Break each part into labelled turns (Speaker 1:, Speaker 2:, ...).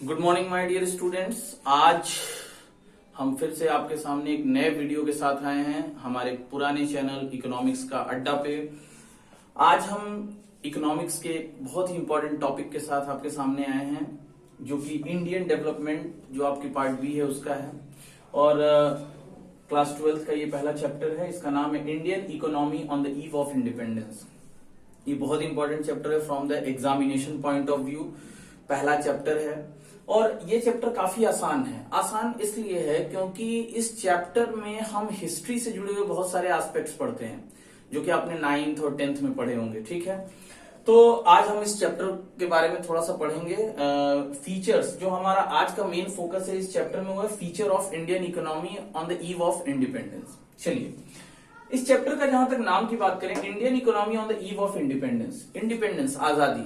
Speaker 1: Good morning my dear students. आज हम फिर से आपके सामने एक नए वीडियो के साथ आए हैं हमारे पुराने चैनल इकोनॉमिक्स का अड्डा पे। आज हम इकोनॉमिक्स के बहुत ही इंपॉर्टेंट टॉपिक के साथ आपके सामने आए हैं, जो कि इंडियन डेवलपमेंट, जो आपकी पार्ट बी है उसका है। और क्लास 12th का ये पहला चैप्टर है। इसका नाम है Indian economy on the eve of independence. ये बहुत इंपॉर्टेंट चैप्टर है from the examination point of view. पहला चैप्टर है और ये चैप्टर काफी आसान है। आसान इसलिए है क्योंकि इस चैप्टर में हम हिस्ट्री से जुड़े हुए बहुत सारे एस्पेक्ट्स पढ़ते हैं, जो कि आपने 9th और 10th में पढ़े होंगे। ठीक है, तो आज हम इस चैप्टर के बारे में थोड़ा सा पढ़ेंगे। फीचर्स, जो हमारा आज का मेन फोकस है इस चैप्टर में, वो है feature of Indian economy on the eve of independence. चलिए, इस चैप्टर का जहां तक नाम की बात करें, Indian economy on the eve of independence. Independence, आजादी।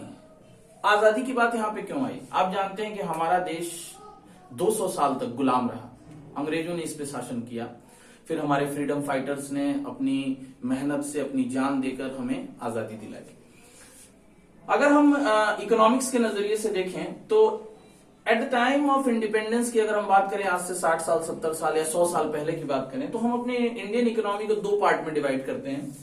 Speaker 1: आजादी की बात यहां पे क्यों आई? आप जानते हैं कि हमारा देश 200 साल तक गुलाम रहा, अंग्रेजों ने इस पे शासन किया। फिर हमारे फ्रीडम फाइटर्स ने अपनी मेहनत से अपनी जान देकर हमें आजादी दिलाई। अगर हम इकोनॉमिक्स के नजरिए से देखें तो eight the time of independence की अगर हम बात करें, आज से 60 साल 70 साल या 100 साल पहले की बात करें, तो हम अपने इंडियन इकोनॉमी को दो पार्ट में डिवाइड करते हैं।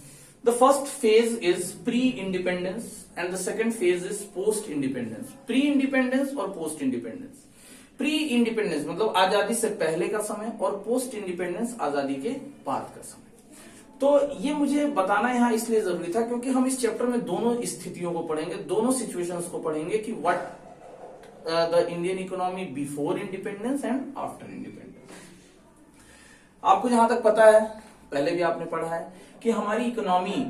Speaker 1: The first phase is pre independence and the second phase is post independence. Pre independence और पोस्ट इंडिपेंडेंस। प्री इंडिपेंडेंस मतलब आजादी से पहले का समय, और पोस्ट इंडिपेंडेंस आजादी के बाद का समय। तो ये मुझे बताना यहाँ इसलिए जरूरी था क्योंकि हम इस चैप्टर में दोनों स्थितियों को पढ़ेंगे, दोनों सिचुएशंस को पढ़ेंगे कि what the Indian economy before independence and after independence. आपको जहां तक पता है, पहले भी आपने पढ़ा है कि हमारी इकोनॉमी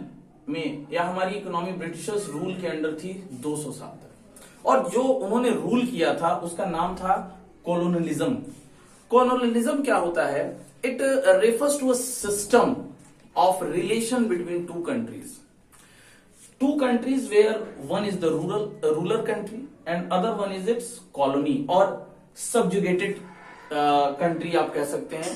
Speaker 1: में, या हमारी इकोनॉमी ब्रिटिशर्स रूल के अंडर थी 200 साल तक, और जो उन्होंने रूल किया था उसका नाम था कॉलोनियलिज्म। कॉलोनियलिज्म क्या होता है? It refers to a system of relation between two countries. Two countries where one is the ruler country and other one is its colony और subjugated country आप कह सकते हैं।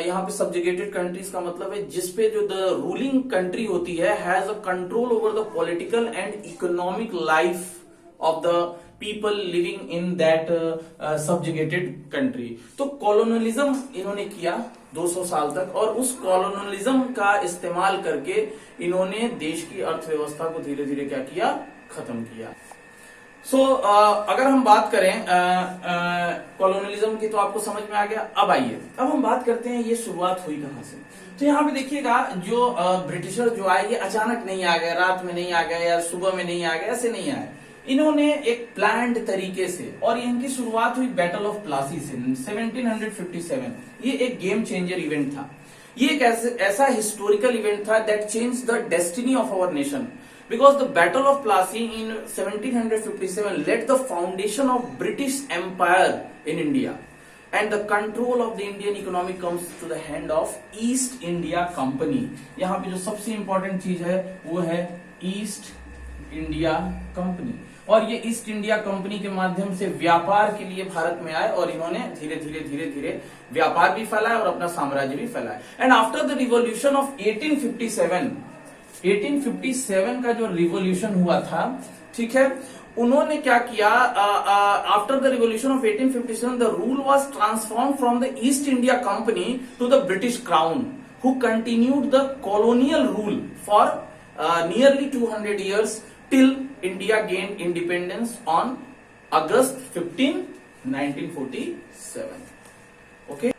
Speaker 1: यहाँ पे subjugated countries का मतलब है जिसपे जो the ruling country होती है has a control over the political and economic life of the people living in that subjugated country। तो colonialism इन्होंने किया 200 साल तक, और उस कॉलोनियलिज्म का इस्तेमाल करके इन्होंने देश की अर्थव्यवस्था को धीरे धीरे क्या किया? खत्म किया। अगर हम बात करें कॉलोनियलिज्म की, तो आपको समझ में आ गया। अब आइए, अब हम बात करते हैं ये शुरुआत हुई कहां से। तो यहाँ पे देखिएगा, जो ब्रिटिशर जो आए, ये अचानक नहीं आ गए, रात में नहीं आ गए या सुबह में नहीं आ गए, ऐसे नहीं आए। इन्होंने एक प्लान्ड तरीके से, और इनकी शुरुआत हुई बैटल ऑफ प्लासी से 1757। ये एक गेम चेंजर इवेंट था। ये एक ऐसा हिस्टोरिकल इवेंट था that change the destiny of our nation, because the battle of Plassey in 1757 laid the foundation of British empire in India, and the control of the Indian economy comes to the hand of East India Company. यहाँ पे जो सबसे important चीज है वो है east India company. और ये ईस्ट इंडिया कंपनी के माध्यम से व्यापार के लिए भारत में आए, और इन्होंने धीरे धीरे व्यापार भी फैलाया और अपना साम्राज्य भी फैलाया। And after the revolution of 1857 का जो रिवॉल्यूशन हुआ था, ठीक है, उन्होंने क्या किया? After the revolution of 1857 the rule was transform from the East India Company to the British crown, who continued the colonial rule for nearly 200 years till India gained independence on August 15, 1947. Okay.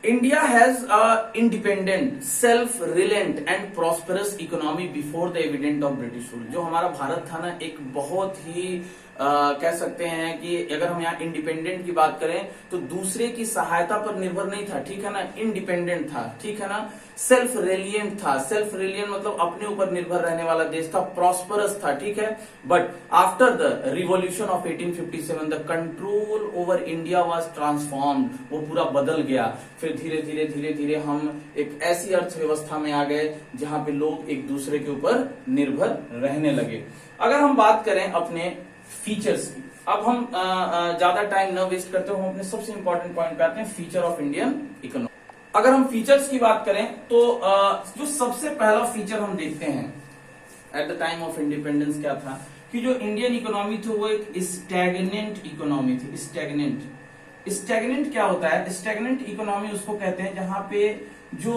Speaker 1: India has a independent, self-reliant and prosperous economy before the advent of British rule. जो हमारा भारत था ना, एक बहुत ही कह सकते हैं कि अगर हम यहाँ इंडिपेंडेंट की बात करें तो दूसरे की सहायता पर निर्भर नहीं था, ठीक है ना, इंडिपेंडेंट था, ठीक है ना, सेल्फ रिलियंट था। सेल्फ रिलियंट मतलब अपने ऊपर निर्भर रहने वाला देश था, प्रॉस्परस था, ठीक है। But after the revolution of 1857 the control over India was transformed, वो पूरा बदल गया। फिर धीरे धीरे हम एक ऐसी अर्थव्यवस्था में आ गए जहां पे लोग एक दूसरे के ऊपर निर्भर रहने लगे। अगर हम बात करें अपने फीचर्स की, अब हम ज्यादा टाइम न वेस्ट करते हुए हम अपने सबसे इंपॉर्टेंट पॉइंट पे आते हैं, फीचर ऑफ इंडियन इकोनॉमी। अगर हम फीचर्स की बात करें तो जो सबसे पहला फीचर हम देखते हैं eight the time of independence क्या था? कि जो इंडियन इकोनॉमी थी वो एक स्टैग्नेंट इकोनॉमी थी। स्टैग्नेंट क्या होता है? स्टैग्नेंट इकोनॉमी उसको कहते हैं जहां पे जो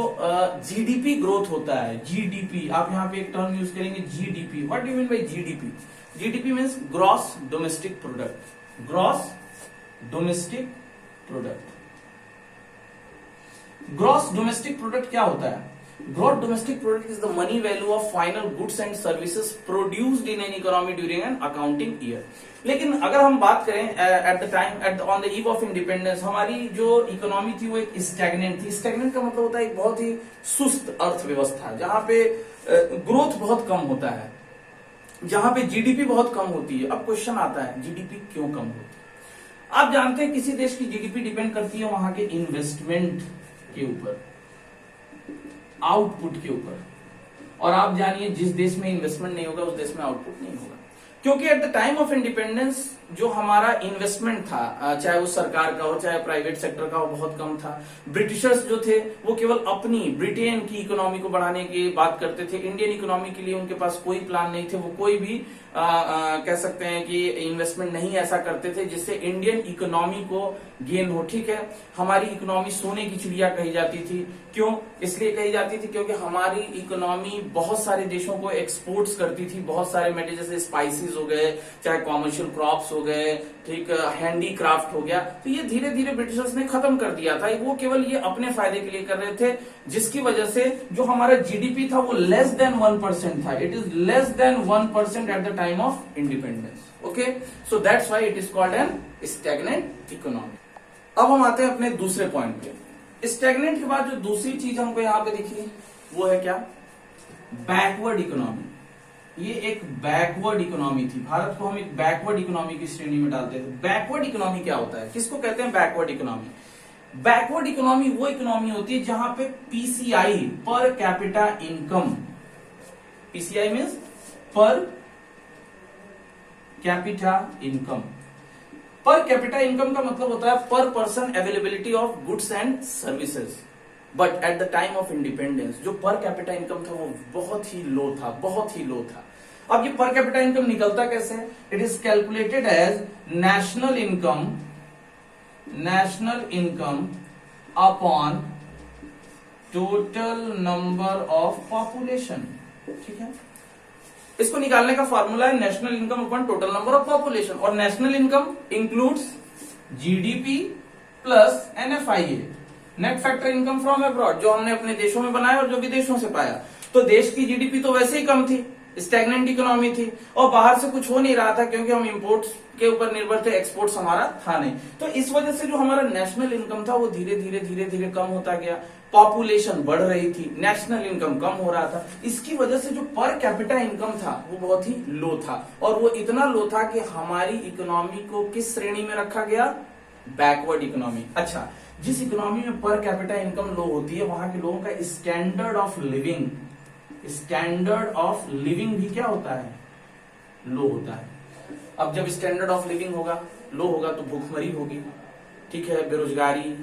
Speaker 1: जीडीपी ग्रोथ होता है। जीडीपी, आप यहाँ पे एक टर्म यूज करेंगे GDP. What do mean by GDP? GDP means gross domestic product. Gross domestic product. Gross domestic product क्या होता है? Gross domestic product is the money value of final goods and services produced in an economy during an accounting year. लेकिन अगर हम बात करें eight the time on the eve of independence, हमारी जो इकोनॉमी थी वो एक स्टैग्नेंट थी। स्टैग्नेंट का मतलब होता है एक बहुत ही सुस्त अर्थव्यवस्था, जहां पे ग्रोथ बहुत कम होता है, जहां पे जीडीपी बहुत कम होती है। अब क्वेश्चन आता है जीडीपी क्यों कम होती है? आप जानते हैं किसी देश की जीडीपी डिपेंड करती है वहां के इन्वेस्टमेंट के ऊपर, आउटपुट के ऊपर। और आप जानिए जिस देश में इन्वेस्टमेंट नहीं होगा उस देश में आउटपुट नहीं होगा, क्योंकि eight the time of independence जो हमारा इन्वेस्टमेंट था, चाहे वो सरकार का हो चाहे प्राइवेट सेक्टर का हो, बहुत कम था। ब्रिटिशर्स जो थे वो केवल अपनी ब्रिटेन की इकोनॉमी को बढ़ाने की बात करते थे। इंडियन इकोनॉमी के लिए उनके पास कोई प्लान नहीं थे। वो कोई भी कह सकते हैं कि इन्वेस्टमेंट नहीं ऐसा करते थे जिससे इंडियन इकोनॉमी को गेन हो। ठीक है, हमारी इकोनॉमी सोने की चिड़िया कही जाती थी। क्यों? इसलिए कही जाती थी क्योंकि हमारी इकोनॉमी बहुत सारे देशों को एक्सपोर्ट्स करती थी। बहुत सारे मेटेरियल जैसे स्पाइसेस हो गए, चाहे कॉमर्शियल क्रॉप्स हो गए, ठीक, हैंडीक्राफ्ट हो गया, तो ये धीरे धीरे ब्रिटिशर्स ने खत्म कर दिया था। वो केवल ये अपने फायदे के लिए कर रहे थे, जिसकी वजह से जो हमारा जीडीपी था वो लेस देन 1% था। It is less than 1% eight the time of independence. Okay, so that's why it is called an stagnant economy. अब हम आते हैं अपने दूसरे पॉइंट पे। स्टैग्नेंट के बाद जो दूसरी चीज हमको यहाँ पे दिखी वो है क्या? Backward economy. ये एक बैकवर्ड इकोनॉमी थी। भारत को हम एक बैकवर्ड इकोनॉमी की श्रेणी में डालते थे। बैकवर्ड इकोनॉमी क्या होता है? किसको कहते हैं बैकवर्ड इकोनॉमी? बैकवर्ड इकोनॉमी वो इकोनॉमी होती है जहां पे PCI, per capita income, PCI means per capita income. Per capita income का मतलब होता है पर person availability of goods and services. But at the time of independence जो पर कैपिटा इनकम था वो बहुत ही लो था, बहुत ही लो था। अब ये पर कैपिटा इनकम निकलता कैसे? It is calculated as national income upon total number of population. ठीक है, इसको निकालने का फॉर्मूला है national income upon total number of population. और national income includes GDP plus NFIA, net factor income from abroad, जो हमने अपने देशों में बनाया और जो विदेशों से पाया। तो देश की जीडीपी तो वैसे ही कम थी, स्टैग्नेंट इकोनॉमी थी, और बाहर से कुछ हो नहीं रहा था क्योंकि हम इंपोर्ट्स के ऊपर निर्भर थे, एक्सपोर्ट्स हमारा था नहीं। तो इस वजह से जो हमारा नेशनल इनकम था वो धीरे धीरे कम होता गया। पॉपुलेशन बढ़ रही थी, नेशनल इनकम कम हो रहा था। इसकी वजह से जो पर कैपिटा इनकम था वो बहुत ही लो था, और वो इतना लो था कि हमारी इकोनॉमी को किस श्रेणी में रखा गया? Backward economy. अच्छा, जिस इकोनॉमी में पर कैपिटा इनकम लो होती है वहां के लोगों का स्टैंडर्ड ऑफ लिविंग भी क्या होता है? लो होता है। अब जब स्टैंडर्ड ऑफ लिविंग होगा, लो होगा, तो भूखमरी होगी, ठीक है, बेरोजगारी,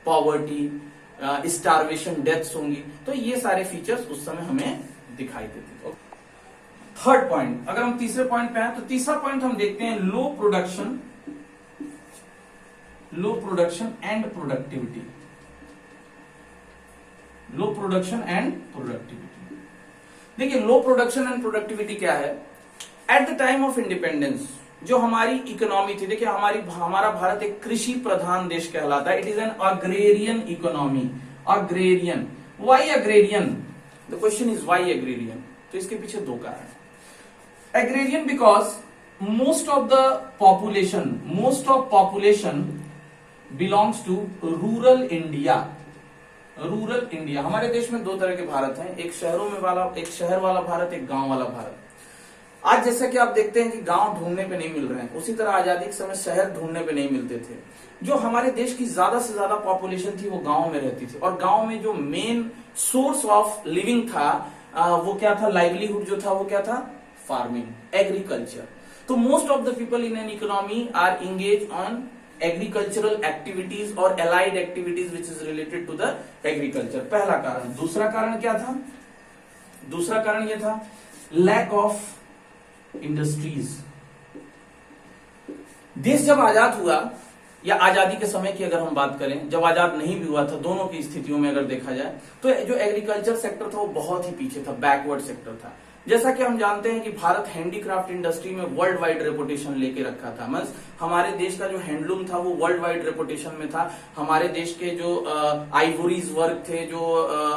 Speaker 1: पॉवर्टी, स्टारवेशन, डेथ्स होंगी। तो ये सारे फीचर्स उस समय हमें दिखाई देते थे। थर्ड पॉइंट, अगर हम तीसरे पॉइंट पे आए तो तीसरा पॉइंट हम देखते हैं low production and productivity. Low production and productivity. देखिए, लो प्रोडक्शन एंड प्रोडक्टिविटी क्या है? At the time of independence जो हमारी इकोनॉमी थी, देखिए हमारा भारत एक कृषि प्रधान देश कहलाता है। It is an agrarian economy. Agrarian, why agrarian? The question is why agrarian? तो इसके पीछे दो कारण। Agrarian because most of population belongs to rural India. Rural India, हमारे देश में दो तरह के भारत हैं, एक शहर वाला भारत, एक गांव वाला भारत। आज जैसा कि आप देखते हैं कि गांव ढूंढने पे नहीं मिल रहे हैं, उसी तरह आजादी के समय शहर ढूंढने पे नहीं मिलते थे। जो हमारे देश की ज्यादा से ज्यादा पॉपुलेशन थी वो गांव में रहती थी, और गांव में जो मेन सोर्स ऑफ लिविंग था वो क्या था? लाइवलीहुड जो था वो क्या था? Farming, agriculture. तो most of the people in an economy are engage on agricultural activities और allied activities which is related to the agriculture. पहला कारण। दूसरा कारण क्या था? दूसरा कारण यह था लैक ऑफ इंडस्ट्रीज। देश जब आजाद हुआ या आजादी के समय की अगर हम बात करें, जब आजाद नहीं भी हुआ था, दोनों की स्थितियों में अगर देखा जाए तो जो एग्रीकल्चर सेक्टर था वो बहुत ही पीछे था, बैकवर्ड सेक्टर था। जैसा कि हम जानते हैं कि भारत हैंडीक्राफ्ट इंडस्ट्री में वर्ल्ड वाइड रेपुटेशन लेके रखा था। मींस हमारे देश का जो हैंडलूम था वो वर्ल्ड वाइड रेपुटेशन में था। हमारे देश के जो आइवोरीज वर्क थे, जो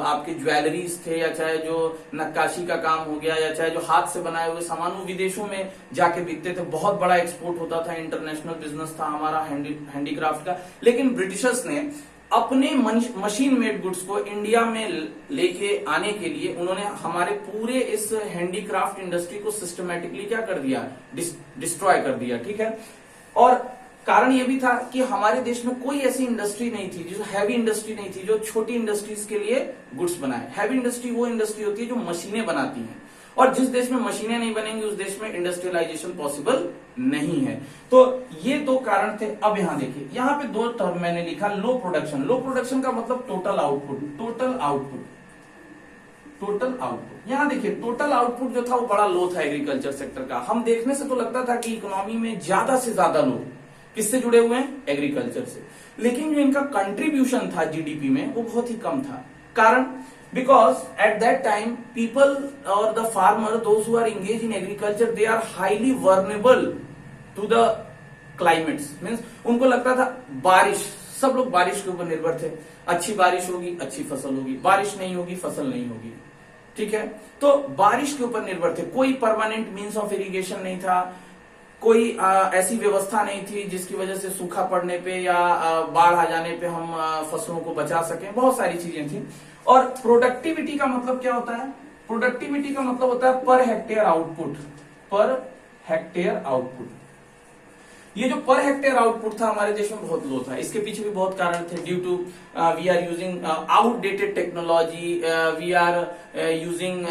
Speaker 1: आपके ज्वेलरीज थे, या चाहे जो नक्काशी का काम हो गया, या चाहे जो हाथ से बनाए हुए सामान, वो विदेशों में जाके बिकते थे। बहुत बड़ा एक्सपोर्ट होता था, इंटरनेशनल बिजनेस था हमारा हैंडीक्राफ्ट का। लेकिन ब्रिटिशर्स ने अपने मशीन मेड गुड्स को इंडिया में लेके आने के लिए उन्होंने हमारे पूरे इस हैंडीक्राफ्ट इंडस्ट्री को सिस्टमेटिकली क्या कर दिया, डिस्ट्रॉय कर दिया। ठीक है। और कारण ये भी था कि हमारे देश में कोई ऐसी इंडस्ट्री नहीं थी, जो हैवी इंडस्ट्री नहीं थी, जो छोटी इंडस्ट्रीज के लिए गुड्स बनाए। हैवी इंडस्ट्री वो इंडस्ट्री होती है जो मशीनें बनाती है, और जिस देश में मशीनें नहीं बनेंगी उस देश में इंडस्ट्रियलाइजेशन पॉसिबल नहीं है। तो ये दो कारण थे। अब यहां देखिए, यहां पे दो टर्म मैंने लिखा, लो प्रोडक्शन। लो प्रोडक्शन का मतलब total output, total output, total output. यहां देखिए, टोटल आउटपुट जो था वो बड़ा लो था एग्रीकल्चर सेक्टर का। हम देखने से तो लगता था कि इकोनॉमी में ज्यादा से ज्यादा लोग किससे जुड़े हुए हैं, एग्रीकल्चर से, लेकिन जो इनका कंट्रीब्यूशन था जीडीपी में वो बहुत ही कम था। कारण, because at that time people or the farmer, those who are engaged in agriculture, they are highly vulnerable to the climates। means उनको लगता था बारिश, सब लोग बारिश के ऊपर निर्भर थे। अच्छी बारिश होगी अच्छी फसल होगी, बारिश नहीं होगी फसल नहीं होगी। ठीक है। तो बारिश के ऊपर निर्भर थे, कोई परमानेंट मीन्स ऑफ इरिगेशन नहीं था, कोई ऐसी व्यवस्था नहीं थी जिसकी वजह से सूखा पड़ने पे या बाढ़ आ जाने पे हम फसलों को बचा सकें। बहुत सारी चीजें थी। और प्रोडक्टिविटी का मतलब क्या होता है, प्रोडक्टिविटी का मतलब होता है per hectare output, per hectare output. ये जो पर हेक्टेयर आउटपुट था हमारे देश में बहुत लो था। इसके पीछे भी बहुत कारण थे। Due to we are using outdated technology, we are using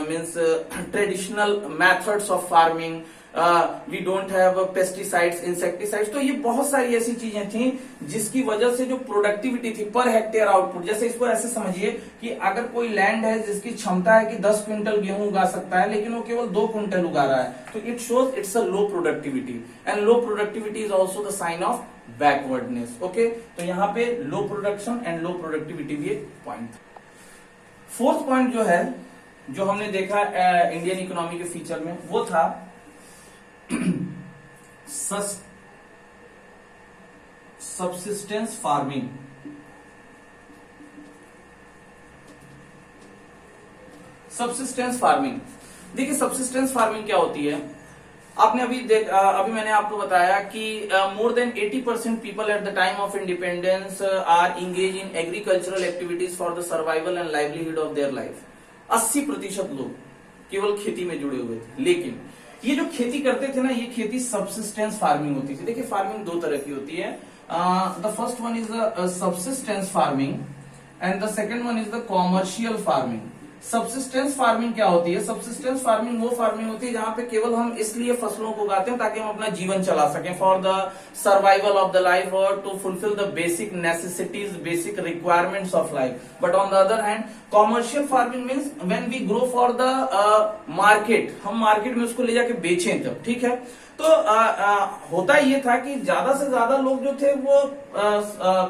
Speaker 1: means traditional methods of farming, we don't have pesticides, insecticides. तो ये बहुत सारी ऐसी चीजें थी जिसकी वजह से जो प्रोडक्टिविटी थी पर हेक्टेयर आउटपुट, जैसे इसको ऐसे समझिए कि अगर कोई लैंड है जिसकी क्षमता है कि 10 क्विंटल गेहूं उगा सकता है, लेकिन वो केवल 2 क्विंटल उगा रहा है, तो it shows it's a low productivity. And low productivity is also the sign of backwardness. Okay, तो यहाँ पे low production and low productivity भी एक पॉइंट। फोर्थ पॉइंट जो है, जो हमने देखा इंडियन इकोनॉमी के फीचर में, वो था सबसिस्टेंस फार्मिंग। सबसिस्टेंस फार्मिंग, देखिए सबसिस्टेंस फार्मिंग क्या होती है। आपने अभी मैंने आपको बताया कि more than 80% people at the time of independence are engage in agricultural activities for the survival and livelihood of their life. 80% लोग केवल खेती में जुड़े हुए थे। लेकिन ये जो खेती करते थे ना, ये खेती सबसिस्टेंस फार्मिंग होती थी। देखिए फार्मिंग दो तरह की होती है। The first one is the subsistence farming and the second one is the commercial farming. Subsistence farming क्या होती है? सबसिस्टेंस फार्मिंग वो फार्मिंग होती है जहां पे केवल हम इसलिए फसलों को उगाते हैं ताकि हम अपना जीवन चला सकें, for the survival of the life और to fulfil the basic necessities, basic requirements of life. But on the other hand commercial farming means when we grow for the market, हम मार्केट में उसको ले जाके बेचें तब। ठीक है। तो होता ये था कि ज्यादा से ज्यादा लोग जो थे वो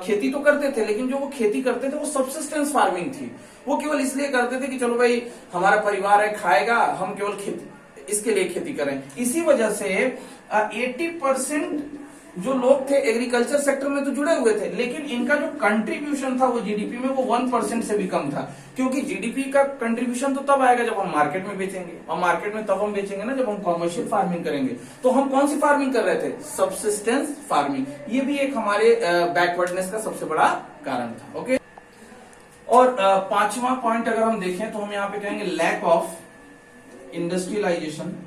Speaker 1: खेती तो करते थे, लेकिन जो वो खेती करते थे वो सबसिस्टेंस फार्मिंग थी। वो केवल इसलिए करते थे कि चलो भाई हमारा परिवार है खाएगा, हम केवल खेती इसके लिए खेती करें। इसी वजह से 80% जो लोग थे एग्रीकल्चर सेक्टर में तो जुड़े हुए थे, लेकिन इनका जो कंट्रीब्यूशन था वो जीडीपी में वो 1% से भी कम था। क्योंकि जीडीपी का कंट्रीब्यूशन तो तब आएगा जब हम मार्केट में बेचेंगे, और मार्केट में तब हम बेचेंगे ना जब हम कॉमर्शियल फार्मिंग करेंगे। तो हम कौन सी फार्मिंग कर रहे थे? Subsistence farming. ये भी एक हमारे बैकवर्डनेस का सबसे बड़ा कारण था। ओके। और पांचवा पॉइंट अगर हम देखें तो हम यहाँ पे कहेंगे lack of industrialisation.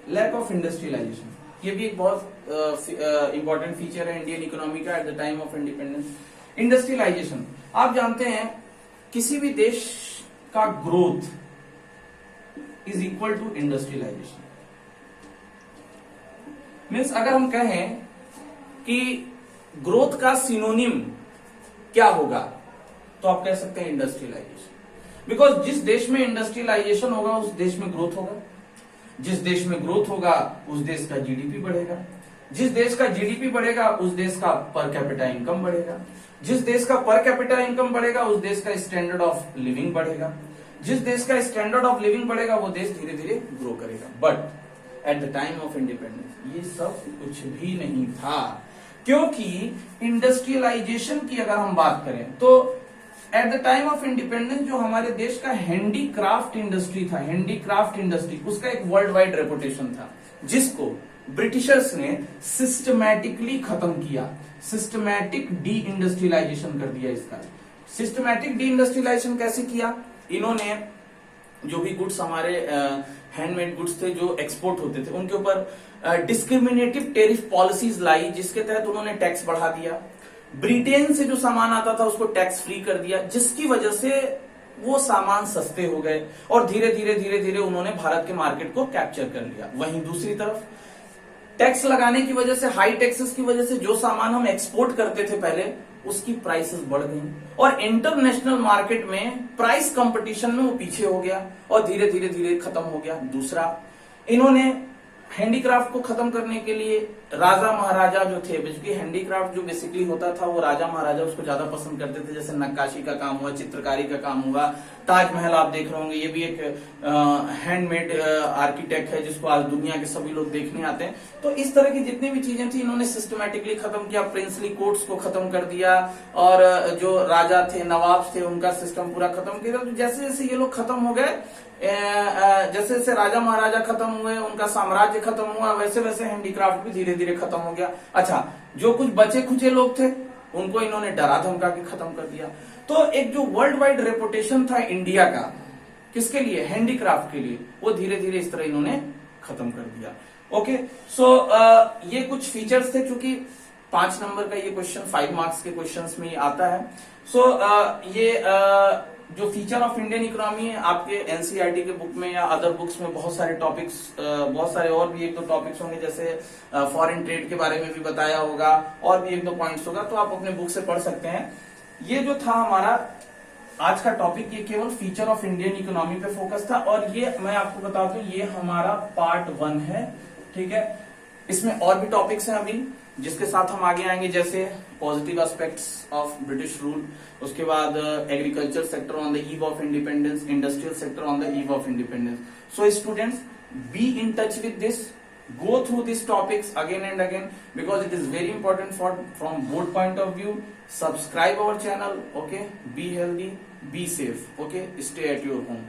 Speaker 1: Lack of industrialisation, ये भी एक बहुत इंपॉर्टेंट फीचर है इंडियन इकोनॉमी का at the time of independence. Industrialisation, आप जानते हैं किसी भी देश का growth is equal to industrialisation. Means अगर हम कहें कि ग्रोथ का सिनोनिम क्या होगा, तो आप कह सकते हैं इंडस्ट्रियलाइजेशन। बिकॉज जिस देश में इंडस्ट्रियलाइजेशन होगा उस देश में ग्रोथ होगा, जिस देश में ग्रोथ होगा उस देश का जीडीपी बढ़ेगा, जिस देश का जीडीपी बढ़ेगा उस देश का पर कैपिटा इनकम बढ़ेगा, जिस देश का पर कैपिटा इनकम बढ़ेगा उस देश का स्टैंडर्ड ऑफ लिविंग बढ़ेगा, जिस देश का स्टैंडर्ड ऑफ लिविंग बढ़ेगा वो देश धीरे धीरे ग्रो करेगा। But at the time of independence ये सब कुछ भी नहीं था, क्योंकि इंडस्ट्रियलाइजेशन की अगर हम बात करें तो eight the time of independence जो हमारे देश का हैंडीक्राफ्ट इंडस्ट्री था, हैंडीक्राफ्ट इंडस्ट्री उसका एक वर्ल्ड वाइड रेपुटेशन था, जिसको ब्रिटिशर्स ने सिस्टमैटिकली खत्म किया, सिस्टमैटिक डी इंडस्ट्रियलाइजेशन कर दिया इसका। सिस्टमैटिक डी इंडस्ट्रियलाइजेशन कैसे किया? इन्होंने जो भी गुड्स हमारे हैंडमेड गुड्स थे जो एक्सपोर्ट होते थे उनके ऊपर डिस्क्रिमिनेटिव टेरिफ पॉलिसीज लाई, जिसके तहत उन्होंने टैक्स बढ़ा दिया। ब्रिटेन से जो सामान आता था उसको टैक्स फ्री कर दिया, जिसकी वजह से वो सामान सस्ते हो गए और धीरे धीरे उन्होंने भारत के मार्केट को कैप्चर कर लिया। वहीं दूसरी तरफ टैक्स लगाने की वजह से, हाई टैक्सेस की वजह से जो सामान हम एक्सपोर्ट करते थे पहले उसकी प्राइसेस बढ़ गई और इंटरनेशनल मार्केट में प्राइस कंपटीशन में वो पीछे हो गया और धीरे धीरे खत्म हो गया। दूसरा, इन्होंने हैंडीक्राफ्ट को खत्म करने के लिए राजा महाराजा जो थे, बेसिकली हैंडीक्राफ्ट जो बेसिकली होता था वो राजा महाराजा उसको ज्यादा पसंद करते थे, जैसे नक्काशी का काम हुआ, चित्रकारी का काम हुआ, ताजमहल आप देख रहे होंगे, ये भी एक हैंडमेड आर्किटेक्ट है जिसको आज दुनिया के सभी लोग देखने आते हैं। तो इस तरह की जितनी भी चीजें थी इन्होंने सिस्टमैटिकली खत्म किया, प्रिंसली कोर्ट्स को खत्म कर दिया और जो राजा थे, नवाब थे, उनका सिस्टम पूरा खत्म किया। तो जैसे जैसे ये लोग खत्म हो गए, जैसे जैसे राजा महाराजा खत्म हुए, उनका साम्राज्य खत्म हुआ, वैसे वैसे हैंडीक्राफ्ट भी धीरे धीरे खत्म हो गया। अच्छा, जो कुछ बचे खुचे लोग थे उनको इन्होंने डरा धमका के खत्म कर दिया। तो एक जो वर्ल्ड वाइड रेपुटेशन था इंडिया का, किसके लिए? हैंडीक्राफ्ट के लिए, वो धीरे धीरे इस तरह इन्होंने खत्म कर दिया। ओके, सो ये कुछ फीचर्स थे, क्योंकि 5 नंबर का ये क्वेश्चन 5 मार्क्स के क्वेश्चंस में आता है। सो ये जो फीचर ऑफ इंडियन इकोनॉमी है आपके एनसीईआरटी के बुक में या अदर बुक्स में बहुत सारे टॉपिक्स, बहुत सारे और भी 1-2 टॉपिक्स होंगे, जैसे फॉरेन ट्रेड के बारे में भी बताया होगा और भी 1-2 पॉइंट्स होगा, तो आप अपने बुक से पढ़ सकते हैं। ये जो था हमारा आज का टॉपिक, ये केवल फीचर ऑफ इंडियन इकोनॉमी पे फोकस था और ये मैं आपको बता दूं ये हमारा पार्ट 1 है, ठीक है। इसमें और भी टॉपिक्स हैं अभी जिसके साथ हम आगे आएंगे, जैसे positive aspects of British rule, उसके बाद agriculture sector on the eve of independence, industrial sector on the eve of independence. So students, be in touch with this, go through these topics again and again because it is very important from both point of view. Subscribe our channel, okay? Be healthy, be safe, okay? Stay at your home.